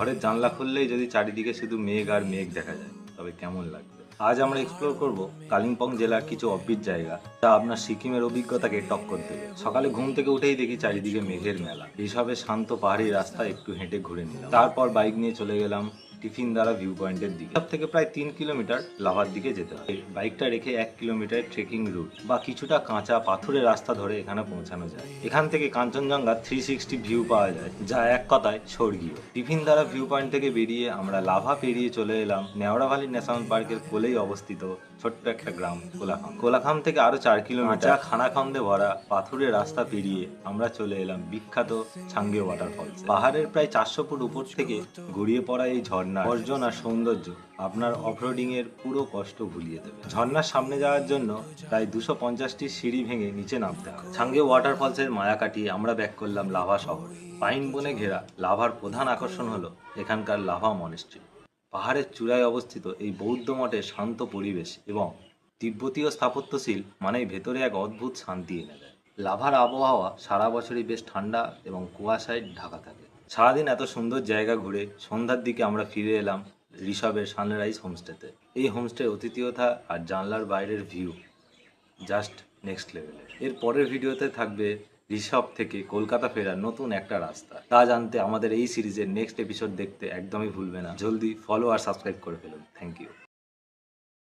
ঘরের জানলা খুললেই যদি চারিদিকে শুধু মেঘ আর মেঘ দেখা যায় তবে কেমন লাগবে। আজ আমরা এক্সপ্লোর করব কালিম্পং জেলার কিছু অফবিট জায়গা যা আপনার সিকিমের অভিজ্ঞতাকে টক্কর দেবে। সকালে ঘুম থেকে উঠেই দেখি চারিদিকে মেঘের মেলা, এইসবে শান্ত পাহাড়ি রাস্তা একটু হেঁটে ঘুরে নিলাম। তারপর বাইক নিয়ে চলে গেলাম টিফিন দ্বারা ভিউ পয়েন্টের দিকে। সব থেকে প্রায় 3 কিলোমিটার লাভার দিকে যেতে হয়। বাইকটা রেখে 1 কিলোমিটার ট্রেকিং রুট বা কিছুটা কাঁচা পাথুরের রাস্তা ধরে এখানে পৌঁছানো যায়। এখান থেকে কাঞ্চনজঙ্ঘা 360 ভিউ পাওয়া যায়, যা এক কথায় স্বর্গীয়। টিফিন দ্বারা ভিউ পয়েন্ট থেকে বেরিয়ে আমরা লাভা পেরিয়ে চলে এলাম নেওড়া ভ্যালি ন্যাশনাল পার্কের কোলেই অবস্থিত ছোট্ট একটা গ্রাম কোলাখাম। কোলাখাম থেকে আরো 4 কিলোমিটার খানাখন্দে ভরা পাথুরের রাস্তা পেরিয়ে আমরা চলে এলাম বিখ্যাত ছাঙ্গে ওয়াটারফলস। পাহাড়ের প্রায় 400 ফুট উপর থেকে গড়িয়ে পড়া এই ঝর্ণা গর্জন আর সৌন্দর্য আপনার অফরোডিং এর পুরো কষ্ট ভুলিয়ে দেবে। ঝর্ণার সামনে যাওয়ার জন্য প্রায় 250টি সিঁড়ি ভেঙে নিচে নামতে হয়। ছাঙ্গে ওয়াটারফলসের মায়া কাটিয়ে আমরা ব্যাক করলাম লাভা শহরে। পাইন বনে ঘেরা লাভার প্রধান আকর্ষণ হলো এখানকার লাভা মনেস্ট্রি। পাহাড়ের চূড়ায় অবস্থিত এই বৌদ্ধ মঠের শান্ত পরিবেশ এবং তিব্বতীয় স্থাপত্যশীল মানেই ভেতরে এক অদ্ভুত শান্তি এনে দেয়। লাভার আবহাওয়া সারা বছরই বেশ ঠান্ডা এবং কুয়াশায় ঢাকা থাকে। সারাদিন এত সুন্দর জায়গা ঘুরে সন্ধ্যার দিকে আমরা ফিরে এলাম ঋষভের সানরাইজ হোমস্টেতে। এই হোমস্টে অতিথিয়তা আর জানলার বাইরের ভিউ জাস্ট নেক্সট লেভেলের। এর পরের ভিডিওতে থাকবে ঋষভ থেকে কলকাতা ফেরার নতুন একটা রাস্তা। তা জানতে আমাদের এই সিরিজের নেক্সট এপিসোড দেখতে একদমই ভুলবে না। জলদি ফলো আর সাবস্ক্রাইব করে ফেলুন। Thank you.